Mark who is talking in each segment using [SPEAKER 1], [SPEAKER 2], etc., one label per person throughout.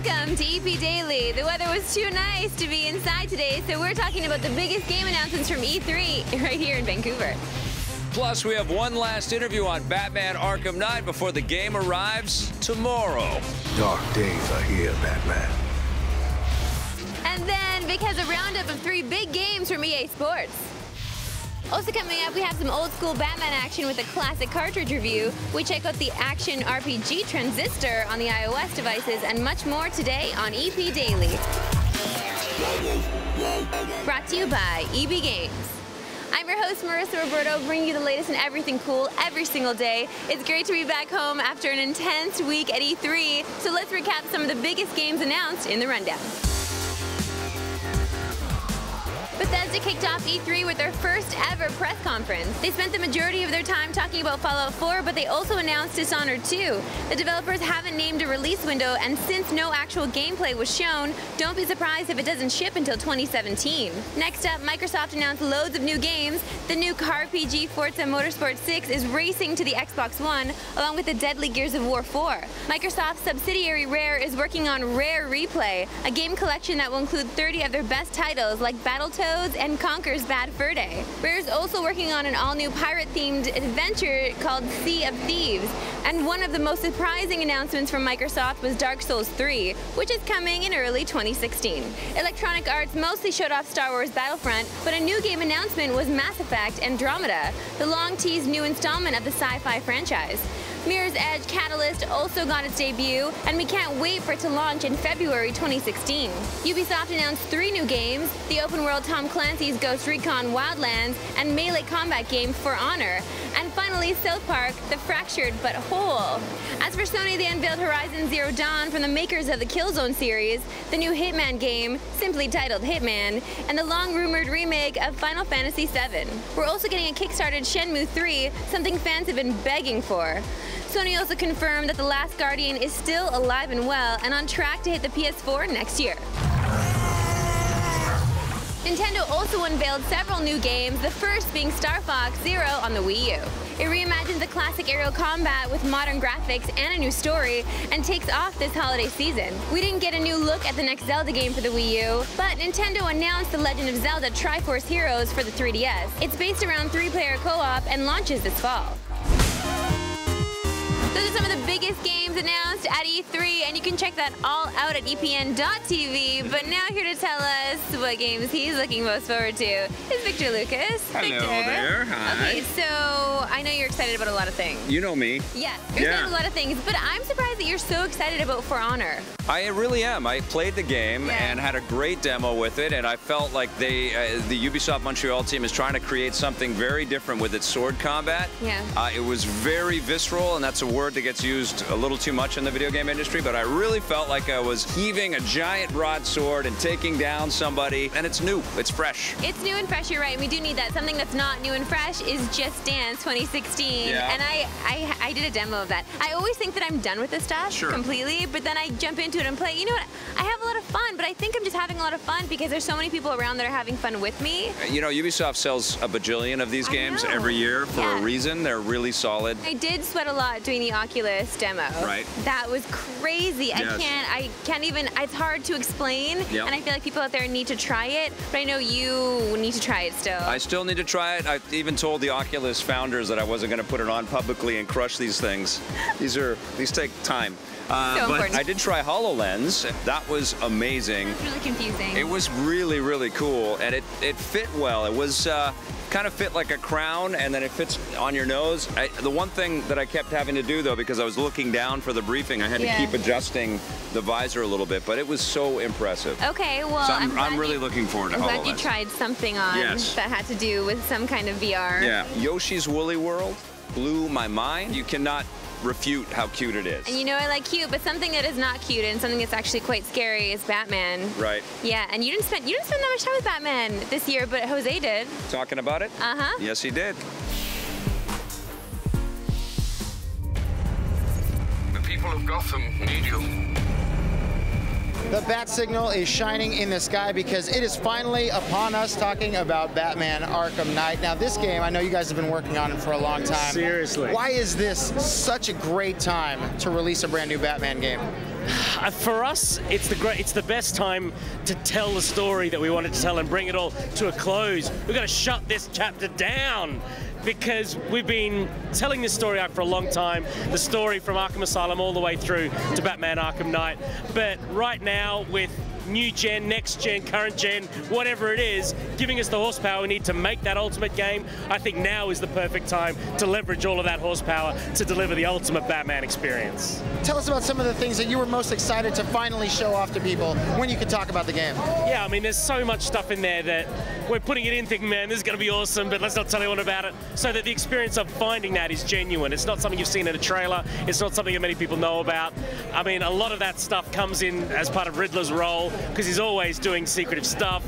[SPEAKER 1] Welcome to EP Daily. The weather was too nice to be inside today, so we're talking about the biggest game announcements from E3 right here in Vancouver.
[SPEAKER 2] Plus, we have one last interview on Batman Arkham Knight before the game arrives tomorrow.
[SPEAKER 3] Dark days are here, Batman.
[SPEAKER 1] And then, Vic has a roundup of 3 big games from EA Sports. Also coming up, we have some old school Batman action with a classic cartridge review. We check out the action RPG Transistor on the iOS devices and much more today on EP Daily. Brought to you by EB Games. I'm your host, Marissa Roberto, bringing you the latest in everything cool every single day. It's great to be back home after an intense week at E3, so let's recap some of the biggest games announced in the rundown. Bethesda kicked off E3 with their first ever press conference. They spent the majority of their time talking about Fallout 4, but they also announced Dishonored 2. The developers haven't named a release window, and since no actual gameplay was shown, don't be surprised if it doesn't ship until 2017. Next up, Microsoft announced loads of new games. The new car-RPG Forza Motorsport 6 is racing to the Xbox One, along with the deadly Gears of War 4. Microsoft's subsidiary Rare is working on Rare Replay, a game collection that will include 30 of their best titles like Battletoads and Conker's Bad Fur Day. Rare is also working on an all-new pirate-themed adventure called Sea of Thieves. And one of the most surprising announcements from Microsoft was Dark Souls 3, which is coming in early 2016. Electronic Arts mostly showed off Star Wars Battlefront, but a new game announcement was Mass Effect Andromeda, the long-teased new installment of the sci-fi franchise. Mirror's Edge Catalyst also got its debut, and we can't wait for it to launch in February 2016. Ubisoft announced 3 new games, the open-world Tom Clancy's Ghost Recon Wildlands and melee combat game For Honor, and finally South Park, The Fractured But Whole. As for Sony, they unveiled Horizon Zero Dawn from the makers of the Killzone series, the new Hitman game, simply titled Hitman, and the long-rumored remake of Final Fantasy VII. We're also getting a kickstarted Shenmue 3, something fans have been begging for. Sony also confirmed that The Last Guardian is still alive and well and on track to hit the PS4 next year. Nintendo also unveiled several new games, the first being Star Fox Zero on the Wii U. It reimagines the classic aerial combat with modern graphics and a new story, and takes off this holiday season. We didn't get a new look at the next Zelda game for the Wii U, but Nintendo announced The Legend of Zelda Triforce Heroes for the 3DS. It's based around 3-player co-op and launches this fall. Those are some of the biggest games announced at E3, and you can check that all out at epn.tv. But now here to tell us what games he's looking most forward to is Victor Lucas.
[SPEAKER 2] Hello
[SPEAKER 1] Victor.
[SPEAKER 2] there. Hi.
[SPEAKER 1] Okay, so I know you're excited about a lot of things.
[SPEAKER 2] You know me.
[SPEAKER 1] Yes, you're excited about a lot of things, but I'm surprised that you're so excited about For Honor.
[SPEAKER 2] I really am. I played the game and had a great demo with it, and I felt like the Ubisoft Montreal team is trying to create something very different with its sword combat.
[SPEAKER 1] Yeah.
[SPEAKER 2] It was very visceral, and that's a word that gets used a little too much in the video game industry, but I really felt like I was heaving a giant broadsword and taking down somebody, and it's new. It's fresh. It's
[SPEAKER 1] new and fresh, you're right. We do need that. Something that's not new and fresh is Just Dance 2016, and I did a demo of that. I always think that I'm done with this stuff completely, but then I jump into it and play. You know what? I have a lot of fun, but I think I'm just having a lot of fun because there's so many people around that are having fun with me.
[SPEAKER 2] You know, Ubisoft sells a bajillion of these games every year for a reason. They're really solid.
[SPEAKER 1] I did sweat a lot doing the Oculus demo.
[SPEAKER 2] Right.
[SPEAKER 1] That was crazy.
[SPEAKER 2] Yes.
[SPEAKER 1] I can't even, it's hard to explain, and I feel like people out there need to try it, but I know you need to try it still.
[SPEAKER 2] I still need to try it. I even told the Oculus founders that I wasn't going to put it on publicly and crush these things. These take time. But I did try HoloLens. That was amazing.
[SPEAKER 1] It was really confusing.
[SPEAKER 2] It was really, really cool, and it fit well. It was kind of fit like a crown, and then it fits on your nose. The one thing that I kept having to do, though, because I was looking down for the briefing, I had to keep adjusting the visor a little bit, but it was so impressive.
[SPEAKER 1] Okay, well,
[SPEAKER 2] so I'm really looking forward to HoloLens.
[SPEAKER 1] I'm glad you tried something on that had to do with some kind of VR.
[SPEAKER 2] Yeah. Yoshi's Woolly World blew my mind. You cannot refute how cute it is.
[SPEAKER 1] And you know I like cute, but something that is not cute and something that's actually quite scary is Batman.
[SPEAKER 2] Right.
[SPEAKER 1] Yeah, and you didn't spend that much time with Batman this year, but Jose did.
[SPEAKER 2] Talking about it?
[SPEAKER 1] Uh-huh.
[SPEAKER 2] Yes, he did.
[SPEAKER 4] The people of Gotham need you.
[SPEAKER 5] The bat signal is shining in the sky because it is finally upon us, talking about Batman Arkham Knight. Now this game, I know you guys have been working on it for a long time.
[SPEAKER 6] Seriously.
[SPEAKER 5] Why is this such a great time to release a brand new Batman game?
[SPEAKER 6] For us, it's the best time to tell the story that we wanted to tell and bring it all to a close. We've got to shut this chapter down, because we've been telling this story out for a long time, the story from Arkham Asylum all the way through to Batman Arkham Knight. But right now, with new gen, next gen, current gen, whatever it is, giving us the horsepower we need to make that ultimate game, I think now is the perfect time to leverage all of that horsepower to deliver the ultimate Batman experience.
[SPEAKER 5] Tell us about some of the things that you were most excited to finally show off to people when you could talk about the game.
[SPEAKER 6] Yeah, I mean, there's so much stuff in there that we're putting it in thinking, man, this is going to be awesome, but let's not tell anyone about it, so that the experience of finding that is genuine. It's not something you've seen in a trailer. It's not something that many people know about. I mean, a lot of that stuff comes in as part of Riddler's role, because he's always doing secretive stuff.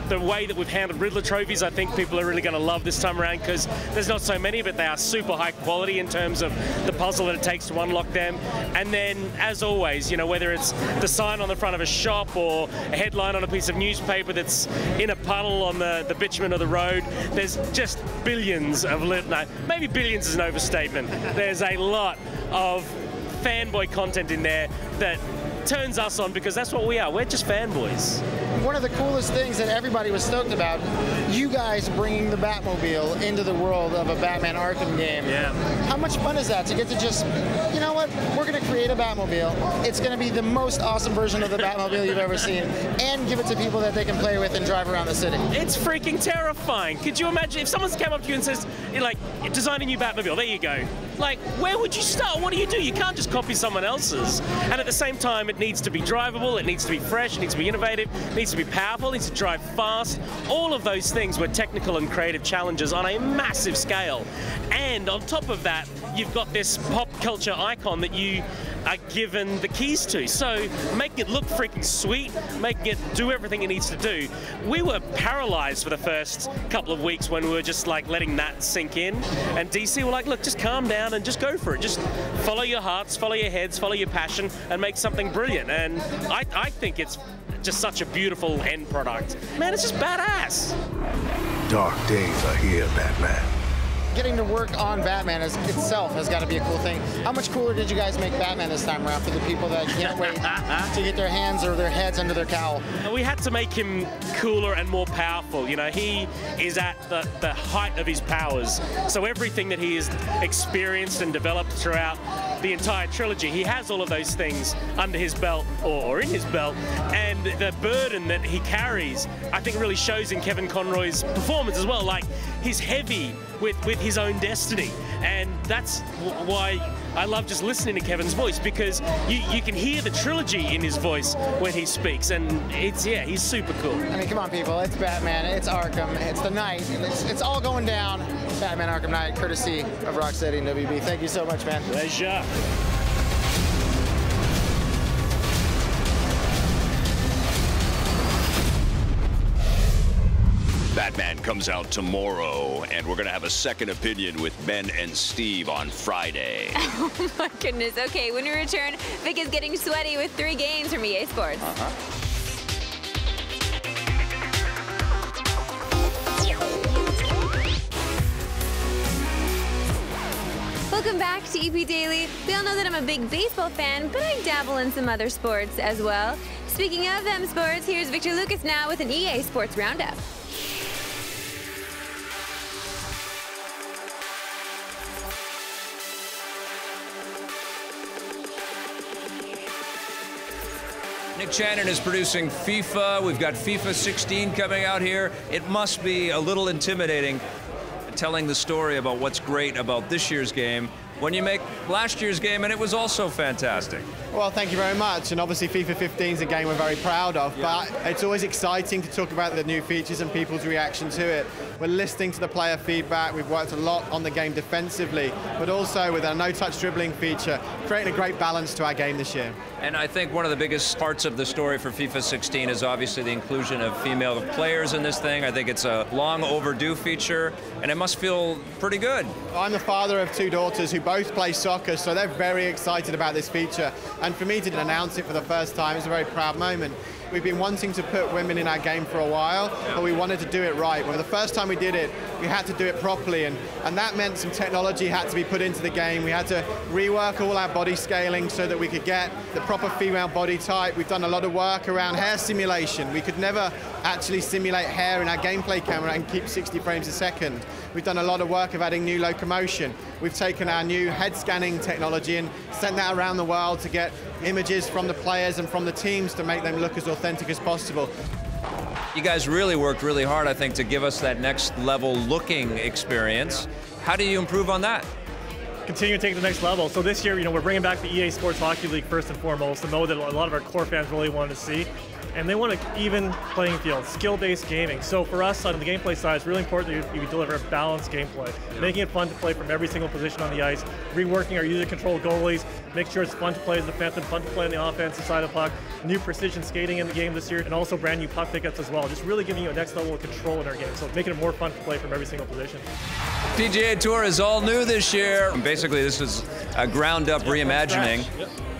[SPEAKER 6] The way that we've handled Riddler trophies, I think people are really going to love this time around, because there's not so many, but they are super high quality in terms of the puzzle that it takes to unlock them. And then, as always, you know, whether it's the sign on the front of a shop or a headline on a piece of newspaper that's in a puddle on the bitumen of the road, there's just billions of, no, maybe billions is an overstatement. There's a lot of fanboy content in there that turns us on, because that's what we are. We're just fanboys.
[SPEAKER 5] One of the coolest things that everybody was stoked about, you guys bringing the Batmobile into the world of a Batman Arkham game.
[SPEAKER 6] Yeah.
[SPEAKER 5] How much fun is that to get to just, you know what, we're going to create a Batmobile. It's going to be the most awesome version of the Batmobile you've ever seen, and give it to people that they can play with and drive around the city. It's
[SPEAKER 6] freaking terrifying. Could you imagine if someone came up to you and says, like, design a new Batmobile, there you go. Like, where would you start? What do? You can't just copy someone else's. And at the same time, it needs to be drivable, it needs to be fresh, it needs to be innovative, it needs to be powerful, it needs to drive fast. All of those things were technical and creative challenges on a massive scale. And on top of that, you've got this pop culture icon that you are given the keys to. So making it look freaking sweet, making it do everything it needs to do. We were paralyzed for the first couple of weeks when we were just like letting that sink in. And DC were like, look, just calm down and just go for it. Just follow your hearts, follow your heads, follow your passion, and make something brilliant. And I think it's just such a beautiful end product. Man, it's just badass.
[SPEAKER 3] Dark days are here, Batman.
[SPEAKER 5] Getting to work on Batman itself has got to be a cool thing. How much cooler did you guys make Batman this time around for the people that can't wait to get their hands or their heads under their cowl?
[SPEAKER 6] We had to make him cooler and more powerful. You know, he is at the height of his powers. So everything that he has experienced and developed throughout the entire trilogy, he has all of those things under his belt or in his belt. And the burden that he carries, I think, really shows in Kevin Conroy's performance as well. Like, he's heavy with his own destiny, and that's why I love just listening to Kevin's voice, because you can hear the trilogy in his voice when he speaks, and he's super cool.
[SPEAKER 5] I mean, come on, people, it's Batman, it's Arkham, it's the night, it's all going down. Batman Arkham Knight, courtesy of Rocksteady and WB. Thank you so much, man.
[SPEAKER 6] Pleasure.
[SPEAKER 2] Batman comes out tomorrow, and we're going to have a second opinion with Ben and Steve on Friday.
[SPEAKER 1] Oh my goodness. Okay, when we return, Vic is getting sweaty with 3 games from EA Sports. Welcome back to EP Daily. We all know that I'm a big baseball fan, but I dabble in some other sports as well. Speaking of them sports, here's Victor Lucas now with an EA Sports Roundup.
[SPEAKER 2] Nick Channon is producing FIFA. We've got FIFA 16 coming out here. It must be a little intimidating telling the story about what's great about this year's game when you make last year's game and it was also fantastic.
[SPEAKER 7] Well, thank you very much. And obviously FIFA 15 is a game we're very proud of, but it's always exciting to talk about the new features and people's reaction to it. We're listening to the player feedback. We've worked a lot on the game defensively, but also with our no-touch dribbling feature, creating a great balance to our game this year.
[SPEAKER 2] And I think one of the biggest parts of the story for FIFA 16 is obviously the inclusion of female players in this thing. I think it's a long overdue feature, and it must feel pretty good.
[SPEAKER 7] I'm the father of 2 daughters who both play soccer, so they're very excited about this feature. And for me to announce it for the first time is a very proud moment. We've been wanting to put women in our game for a while, but we wanted to do it right. Well, the first time we did it, we had to do it properly, and that meant some technology had to be put into the game. We had to rework all our body scaling so that we could get the proper female body type. We've done a lot of work around hair simulation. We could never actually simulate hair in our gameplay camera and keep 60 frames a second. We've done a lot of work of adding new locomotion. We've taken our new head scanning technology and sent that around the world to get images from the players and from the teams to make them look as authentic as possible.
[SPEAKER 2] You guys really worked really hard, I think, to give us that next level looking experience. How do you improve on that?
[SPEAKER 8] Continue to take it to the next level. So this year, we're bringing back the EA Sports Hockey League first and foremost, the mode that a lot of our core fans really wanted to see. And they want an even playing field, skill-based gaming. So for us on the gameplay side, it's really important that you deliver a balanced gameplay, making it fun to play from every single position on the ice, reworking our user-controlled goalies, make sure it's fun to play as a defenseman, fun to play on the offensive side of the puck, new precision skating in the game this year, and also brand new puck pickups as well. Just really giving you a next level of control in our game, so making it more fun to play from every single position.
[SPEAKER 2] PGA Tour is all new this year. Basically, this is a ground-up reimagining.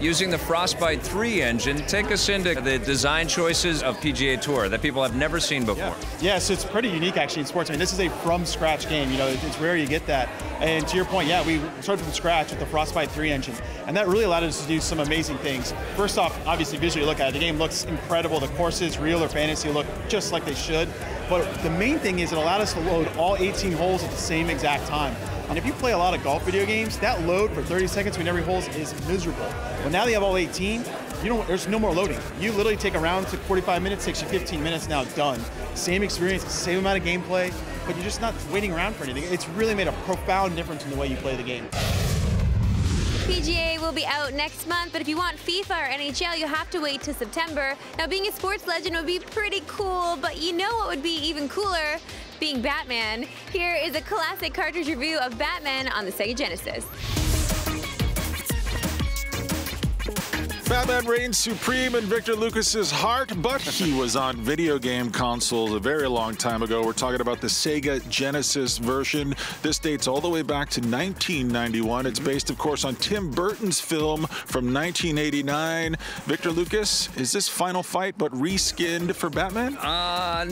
[SPEAKER 2] Using the Frostbite 3 engine, take us into the design choices of PGA Tour that people have never seen before.
[SPEAKER 9] Yeah, so it's pretty unique actually in sports. I mean, this is a from-scratch game. It's rare you get that. And to your point, yeah, we started from scratch with the Frostbite 3 engine. And that really allowed us to do some amazing things. First off, obviously visually look at it, the game looks incredible. The courses, real or fantasy, look just like they should. But the main thing is it allowed us to load all 18 holes at the same exact time. And if you play a lot of golf video games, that load for 30 seconds between every hole is miserable. But now that you have all 18, there's no more loading. You literally take a round, took 45 minutes, takes you 15 minutes, now done. Same experience, same amount of gameplay, but you're just not waiting around for anything. It's really made a profound difference in the way you play the game.
[SPEAKER 1] PGA will be out next month, but if you want FIFA or NHL, you'll have to wait till September. Now, being a sports legend would be pretty cool, but you know what would be even cooler? Being Batman. Here is a classic cartridge review of Batman on the Sega Genesis.
[SPEAKER 10] Batman reigns supreme in Victor Lucas's heart, but he was on video game consoles a very long time ago. We're talking about the Sega Genesis version. This dates all the way back to 1991. It's based, of course, on Tim Burton's film from 1989. Victor Lucas, is this Final Fight but reskinned for Batman?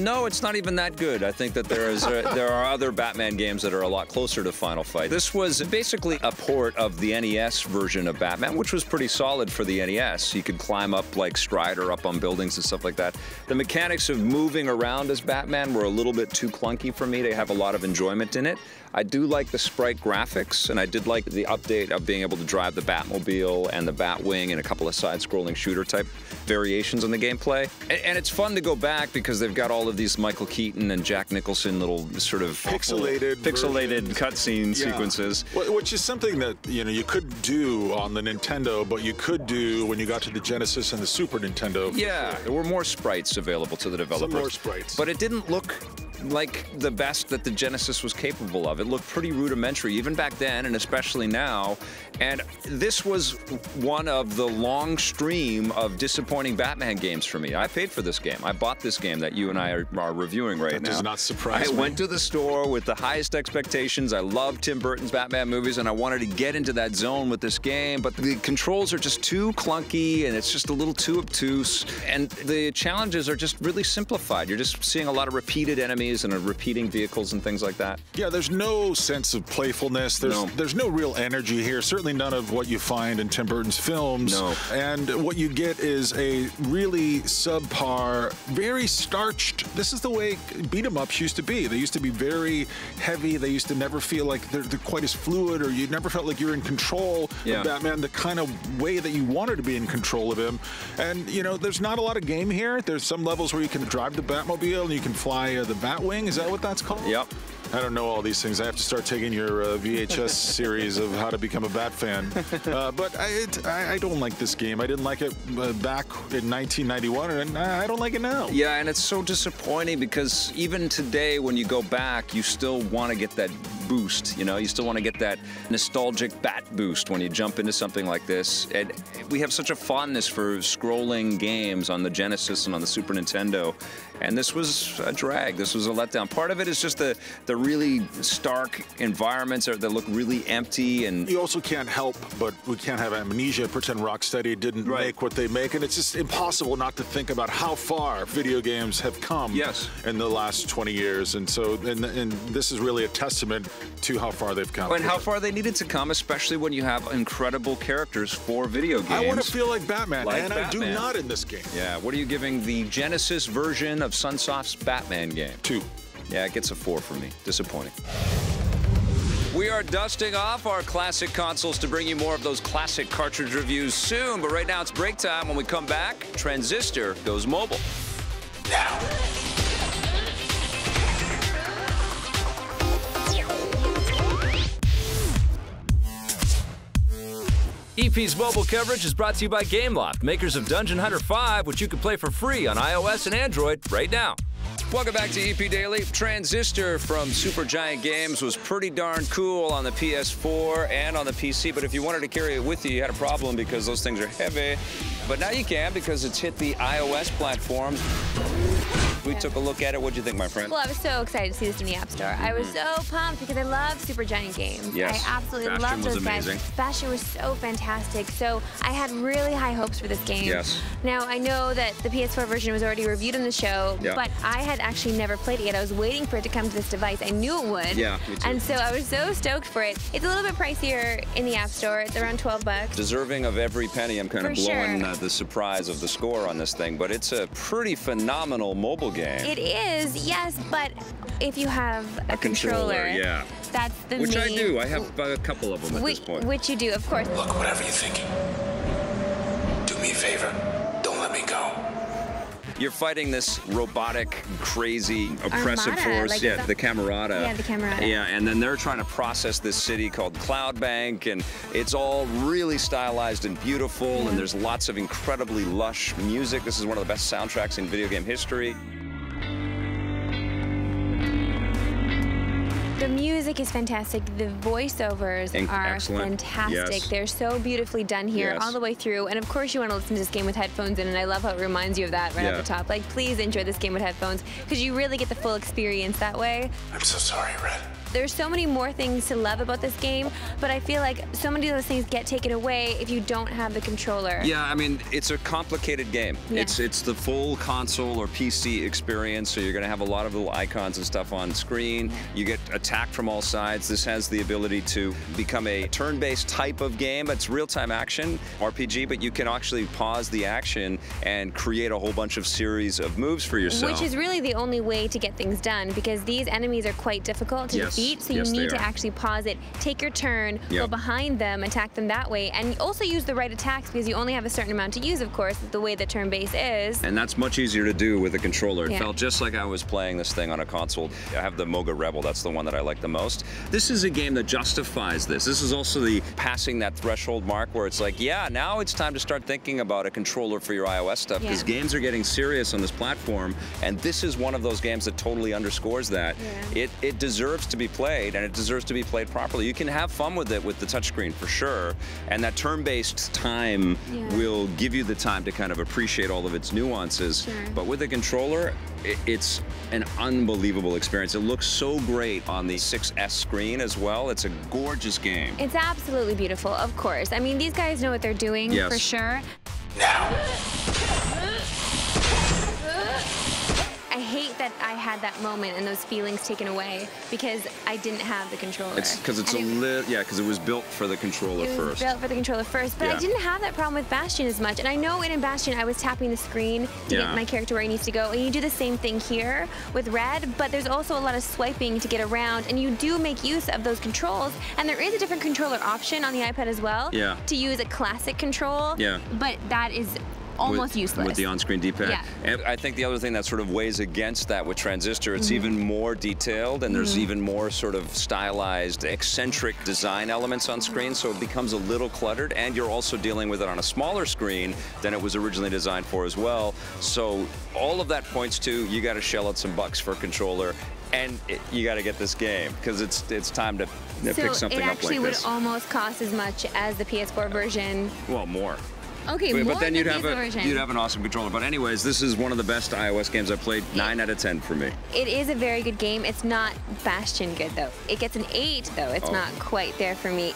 [SPEAKER 2] No, it's not even that good. I think that there are other Batman games that are a lot closer to Final Fight. This was basically a port of the NES version of Batman, which was pretty solid for the NES. You could climb up like Strider up on buildings and stuff like that. The mechanics of moving around as Batman were a little bit too clunky for me to have a lot of enjoyment in it. I do like the sprite graphics, and I did like the update of being able to drive the Batmobile and the Batwing and a couple of side-scrolling shooter-type variations on the gameplay. And it's fun to go back because they've got all of these Michael Keaton and Jack Nicholson little sort of
[SPEAKER 10] pixelated
[SPEAKER 2] cutscene sequences.
[SPEAKER 10] Which is something that you could do on the Nintendo, but you could do when you got to the Genesis and the Super Nintendo.
[SPEAKER 2] Yeah, there were more sprites available to the developers.
[SPEAKER 10] Some more sprites.
[SPEAKER 2] But it didn't look like the best that the Genesis was capable of. It looked pretty rudimentary, even back then and especially now. And this was one of the long stream of disappointing Batman games for me. I paid for this game. I bought this game that you and I are reviewing right now.
[SPEAKER 10] That does not surprise me.
[SPEAKER 2] I went to the store with the highest expectations. I loved Tim Burton's Batman movies, and I wanted to get into that zone with this game, but the controls are just too clunky, and it's just a little too obtuse, and the challenges are just really simplified. You're just seeing a lot of repeated enemies and repeating vehicles and things like that.
[SPEAKER 10] Yeah, there's no sense of playfulness. There's no real energy here. Certainly none of what you find in Tim Burton's films.
[SPEAKER 2] No.
[SPEAKER 10] And what you get is a really subpar, very starched. This is the way beat-em-ups used to be. They used to be very heavy. They used to never feel like they're quite as fluid, or you never felt like you're in control of Batman the kind of way that you wanted to be in control of him. And there's not a lot of game here. There's some levels where you can drive the Batmobile and you can fly the Batwing. Is that what that's called?
[SPEAKER 2] Yep.
[SPEAKER 10] I don't know all these things. I have to start taking your VHS series of how to become a Bat fan. But I don't like this game. I didn't like it back in 1991, and I don't like it now.
[SPEAKER 2] Yeah, and it's so disappointing because even today when you go back, you still want to get that boost. You know, you still want to get that nostalgic bat boost when you jump into something like this. And we have such a fondness for scrolling games on the Genesis and on the Super Nintendo. And this was a drag. This was a letdown. Part of it is just the really stark environments that look really empty. And
[SPEAKER 10] you also can't help, but we can't have amnesia, pretend Rocksteady didn't make what they make. And it's just impossible not to think about how far video games have come in the last 20 years. And so, and this is really a testament to how far they've come.
[SPEAKER 2] And how far they needed to come, especially when you have incredible characters for video games.
[SPEAKER 10] I want to feel like Batman, and
[SPEAKER 2] Batman.
[SPEAKER 10] I do not in this game.
[SPEAKER 2] Yeah, what are you giving the Genesis version of Sunsoft's Batman game?
[SPEAKER 10] 2.
[SPEAKER 2] Yeah, it gets a 4 from me. Disappointing. We are dusting off our classic consoles to bring you more of those classic cartridge reviews soon, but right now it's break time. When we come back, Transistor goes mobile.
[SPEAKER 3] Now.
[SPEAKER 11] EP's mobile coverage is brought to you by Gameloft, makers of Dungeon Hunter 5, which you can play for free on iOS and Android right now.
[SPEAKER 2] Welcome back to EP Daily. Transistor from Supergiant Games was pretty darn cool on the PS4 and on the PC, but if you wanted to carry it with you, you had a problem because those things are heavy. But now you can because it's hit the iOS platforms. We took a look at it. What'd you think, my friend?
[SPEAKER 1] Well, I was so excited to see this in the App Store. I was so pumped because I love Supergiant Games.
[SPEAKER 2] Yes.
[SPEAKER 1] I absolutely love those guys. Bastion was so fantastic. So I had really high hopes for this game.
[SPEAKER 2] Yes.
[SPEAKER 1] Now, I know that the PS4 version was already reviewed on the show, but I had actually never played it yet. I was waiting for it to come to this device. I knew it would.
[SPEAKER 2] Yeah, me too.
[SPEAKER 1] And so I was so stoked for it. It's a little bit pricier in the App Store. It's around $12.
[SPEAKER 2] Deserving of every penny. I'm kind of blowing the surprise of the score on this thing, but it's a pretty phenomenal mobile game.
[SPEAKER 1] It is, yes, but if you have a controller, that's the
[SPEAKER 2] Which
[SPEAKER 1] main...
[SPEAKER 2] I do. I have a couple of them at this point.
[SPEAKER 1] Which you do, of course.
[SPEAKER 3] Look, whatever you're thinking, do me a favor. Don't let me go.
[SPEAKER 2] You're fighting this robotic, crazy, oppressive force.
[SPEAKER 1] Like
[SPEAKER 2] the Camerata.
[SPEAKER 1] Yeah, the Camerata.
[SPEAKER 2] Yeah, and then they're trying to process this city called Cloudbank, and it's all really stylized and beautiful, and there's lots of incredibly lush music. This is one of the best soundtracks in video game history.
[SPEAKER 1] The music is fantastic. The voiceovers are fantastic.
[SPEAKER 2] Yes.
[SPEAKER 1] They're so beautifully done here all the way through. And of course you want to listen to this game with headphones in, and I love how it reminds you of that right at the top. Like, please enjoy this game with headphones because you really get the full experience that way.
[SPEAKER 3] I'm so sorry, Red.
[SPEAKER 1] There's so many more things to love about this game, but I feel like so many of those things get taken away if you don't have the controller.
[SPEAKER 2] Yeah, I mean, it's a complicated game.
[SPEAKER 1] Yeah.
[SPEAKER 2] It's the full console or PC experience, so you're going to have a lot of little icons and stuff on screen. You get attacked from all sides. This has the ability to become a turn-based type of game. It's real-time action, RPG, but you can actually pause the action and create a whole bunch of series of moves for yourself.
[SPEAKER 1] Which is really the only way to get things done, because these enemies are quite difficult to defeat. So you need to actually pause it, take your turn, go behind them, attack them that way, and also use the right attacks because you only have a certain amount to use, of course, the way the turn base is.
[SPEAKER 2] And that's much easier to do with a controller. It felt just like I was playing this thing on a console. I have the Moga Rebel. That's the one that I like the most. This is a game that justifies this. This is also the passing that threshold mark where it's like, yeah, now it's time to start thinking about a controller for your iOS stuff because games are getting serious on this platform, and this is one of those games that totally underscores that. It deserves to be played, and it deserves to be played properly. You can have fun with it with the touchscreen for sure, and that turn-based time will give you the time to kind of appreciate all of its nuances. But with a controller, it's an unbelievable experience. It looks so great on the 6S screen as well. It's a gorgeous game.
[SPEAKER 1] It's absolutely beautiful, of course. I mean, these guys know what they're doing for sure.
[SPEAKER 3] Now.
[SPEAKER 1] I hate that I had that moment and those feelings taken away because I didn't have the controller.
[SPEAKER 2] It's because it's because it was built for the controller first. It was
[SPEAKER 1] built for the controller first, but I didn't have that problem with Bastion as much. And I know in Bastion I was tapping the screen to get my character where he needs to go, and you do the same thing here with Red, but there's also a lot of swiping to get around, and you do make use of those controls, and there is a different controller option on the iPad as well to use a classic control, but that is almost useless.
[SPEAKER 2] With the on-screen D-pad. And I think the other thing that sort of weighs against that with Transistor, it's even more detailed, and there's even more sort of stylized, eccentric design elements on screen, so it becomes a little cluttered, and you're also dealing with it on a smaller screen than it was originally designed for as well. So all of that points to you got to shell out some bucks for a controller. and you got to get this game because it's time to pick something up like this.
[SPEAKER 1] So it actually would almost cost as much as the PS4 version.
[SPEAKER 2] Well, more.
[SPEAKER 1] Okay,
[SPEAKER 2] but then you'd have
[SPEAKER 1] version.
[SPEAKER 2] you'd have an awesome controller. But anyways, this is one of the best iOS games I've played. 9 out of 10 for me.
[SPEAKER 1] It is a very good game. It's not Bastion good though. It gets an 8 though. It's not quite there for me.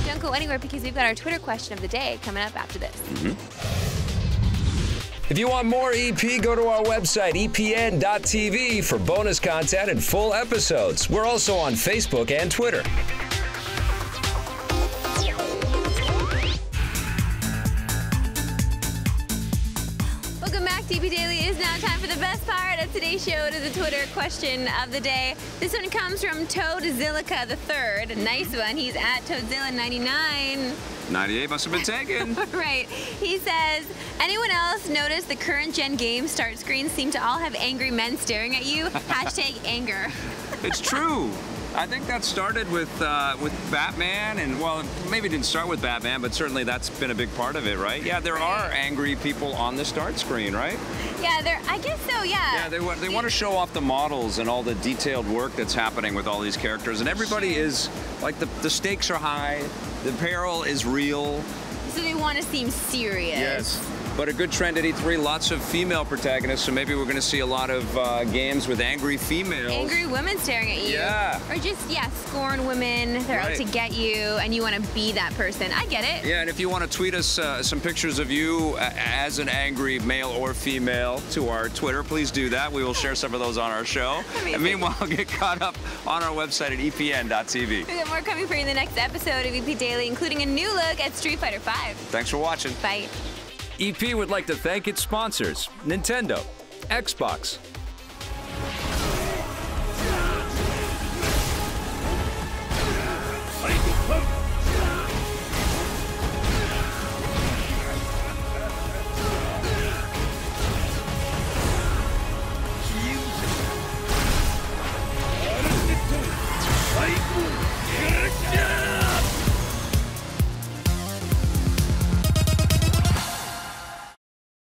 [SPEAKER 1] Don't go anywhere because we've got our Twitter question of the day coming up after this.
[SPEAKER 11] If you want more EP, go to our website, epn.tv, for bonus content and full episodes. We're also on Facebook and Twitter.
[SPEAKER 1] Welcome back to EP Daily. It is now time for the best part of today's show. It is the Twitter question of the day. This one comes from Toadzillica III. Nice one. He's at Toadzilla99.
[SPEAKER 2] 98 must have been taken.
[SPEAKER 1] Right. He says, anyone else notice the current gen game start screens seem to all have angry men staring at you? Hashtag anger.
[SPEAKER 2] It's true. I think that started with Batman, and well, maybe it didn't start with Batman, but certainly that's been a big part of it, right? Yeah, there are angry people on the start screen, right?
[SPEAKER 1] Yeah, I guess so, yeah.
[SPEAKER 2] Yeah, they want to show off the models and all the detailed work that's happening with all these characters, and everybody is, like, the stakes are high, the peril is real.
[SPEAKER 1] So they want to seem serious.
[SPEAKER 2] Yes. But a good trend at E3, lots of female protagonists, so maybe we're going to see a lot of games with angry females.
[SPEAKER 1] Angry women staring at you.
[SPEAKER 2] Yeah.
[SPEAKER 1] Or just, scorn women. They're out to get you, and you want to be that person. I get it.
[SPEAKER 2] Yeah, and if you want to tweet us some pictures of you as an angry male or female to our Twitter, please do that. We will share some of those on our show. Amazing. And meanwhile, get caught up on our website at epn.tv.
[SPEAKER 1] We've got more coming for you in the next episode of EP Daily, including a new look at Street Fighter V.
[SPEAKER 2] Thanks for watching.
[SPEAKER 1] Bye.
[SPEAKER 11] EP would like to thank its sponsors, Nintendo, Xbox,